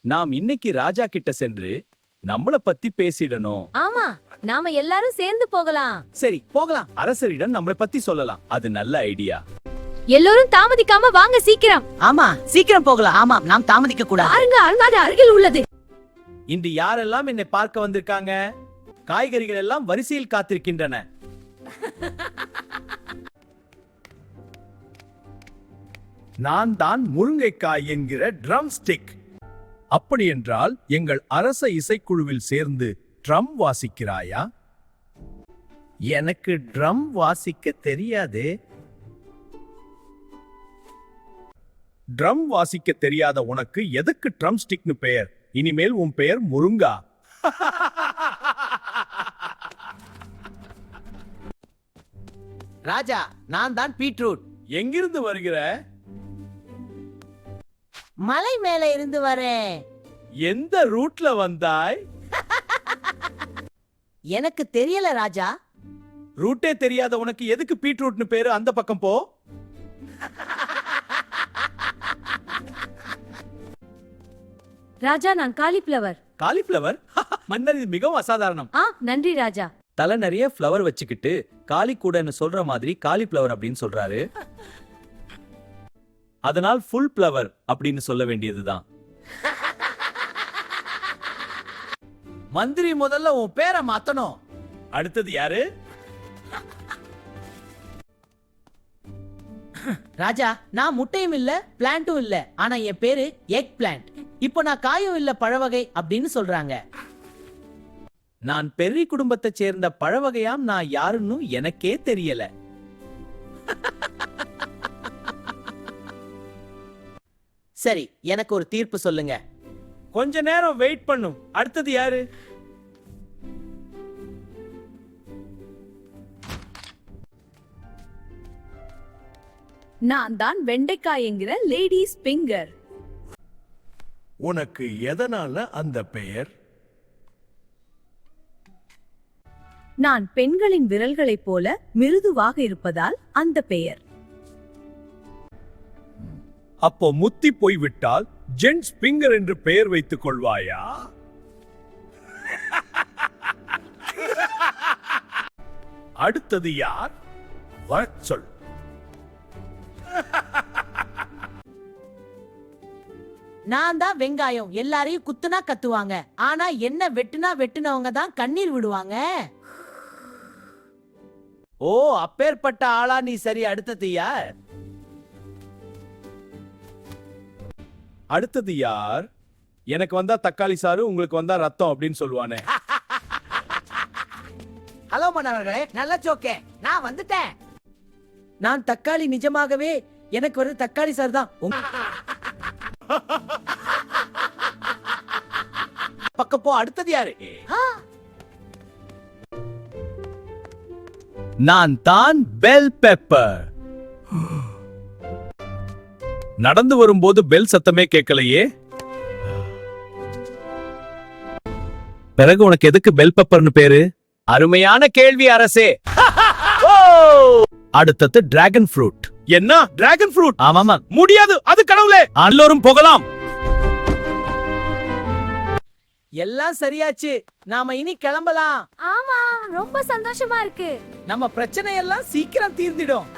நாம் இன்னைக்கு ராஜா கிட்ட சென்று நம்மள பத்தி பேசிடணும். ஆமா, நாம எல்லாரும் சேர்ந்து போகலாம். சரி போகலாம். அரசரிடம் நம்மள பத்தி சொல்லலாம். அது நல்ல ஐடியா. எல்லோரும் தாமதிக்காம வாங்க சீக்கிரம். ஆமா, சீக்கிரம் போகலாம். ஆமா, நாம் தாமதிக்க கூடாது. பாருங்க, அருங்காத அருகில் உள்ளது. இன்று யாரெல்லாம் என்னை பார்க்க வந்திருக்காங்க? காய்கறிகள் எல்லாம் வரிசையில் காத்திருக்கின்றன. நான் தான் முருங்கைக்காய் என்கிற ட்ரம் ஸ்டிக். அப்படி என்றால் எங்கள் அரச இசைக்குழுவில் சேர்ந்து ட்ரம் வாசிக்கிறாயா? எனக்கு ட்ரம் வாசிக்க தெரியாது. ட்ரம் வாசிக்க தெரியாத உனக்கு எதுக்கு ட்ரம் ஸ்டிக்னு பெயர்? இனிமேல் உன் பெயர் முருங்கா. ராஜா, நான் தான் பீட்ரூட். எங்கிருந்து வருகிற? மலை மேல இருந்து வரேன். எந்த ரூட்ல வந்தாய்? எனக்கு தெரியல ராஜா. ரூட்டே தெரியாத உனக்கு எதுக்கு பீட்ரூட்னு பேரு? அந்த பக்கம் போ. ராஜா, நான் காலிஃப்ளவர். காலிஃப்ளவர்? மன்னர், இது மிகவும் அசாதாரணம். நன்றி ராஜா. தலை நிறைய ஃப்ளவர் வச்சுக்கிட்டு காலி கூடன்னு சொல்ற மாதிரி காலிஃப்ளவர் அப்படின்னு சொல்றாரு. அதனால் ஃபுல் ஃப்ளவர் அப்படின்னு சொல்ல வேண்டியதுதான். மந்திரி, முதல்ல உன் பேரை மாத்தணும். அடுத்தது யாரு? ராஜா, நான் முட்டையும் இல்ல பிளான்ட்டும் இல்ல, ஆனா என் பேரு எக் பிளான்ட். இப்போ நான் காயும் இல்ல பழவகை அப்படின்னு சொல்றாங்க. நான் பெர்ரி குடும்பத்தை சேர்ந்த பழவகையாம். நான் யாருன்னு எனக்கே தெரியல. சரி, எனக்கு ஒரு தீர்ப்பு சொல்லுங்க. கொஞ்ச நேரம் வெயிட் பண்ணும். அடுத்தது யாரு? நான் தான் வெண்டைக்காய் என்கிற லேடிஸ் பிங்கர். உனக்கு எதனால அந்த பெயர்? நான் பெண்களின் விரல்களைப் போல மிருதுவாக இருப்பதால் அந்த பெயர். அப்போ முத்தி போய்விட்டால் ஜென்ஸ் பிங்கர் என்று பெயர் வைத்துக் கொள்வாயா? அடுத்தது யார்? வரச் சொல். நான் தான் வெங்காயம். எல்லாரையும் குத்துனா கத்துவாங்க, ஆனா என்ன வெட்டுனா வெட்டுனவங்க தான் கண்ணீர் விடுவாங்க. ஓ, அப்பேற்பட்ட ஆளா நீ? சரி, அடுத்தது யார்? அடுத்தது யார்? எனக்கு வந்தா தக்காளி சாறு, உங்களுக்கு வந்தா ரத்தம் அப்படின்னு சொல்லுவானே. ஹலோ மன்னர்களே, நல்ல ஜோக்கே. நான் வந்துட்டேன். நான் தக்காளி. நிஜமாகவே எனக்கு வருது தக்காளி சார் தான். பக்கம் போ. அடுத்தது யாரு? நான் தான் பெல் பெப்பர். நடந்து வரும்போது பெல் சத்தமே கேட்கலையே. பிறகு உனக்கு எதுக்கு பெல் பெப்பர்னு பேரு? அருமையான கேள்வி அரசே. அடுத்தது டிராகன் ஃப்ரூட். என்ன டிராகன் ஃப்ரூட்? ஆமாமா. முடியாது, அது கடவுளே. எல்லோரும் போகலாம். எல்லாம் சரியாச்சு. நாம இனி கிளம்பலாம். ஆமா, ரொம்ப சந்தோஷமா இருக்கு. நம்ம பிரச்சனை எல்லாம் சீக்கிரம் தீர்ந்திடும்.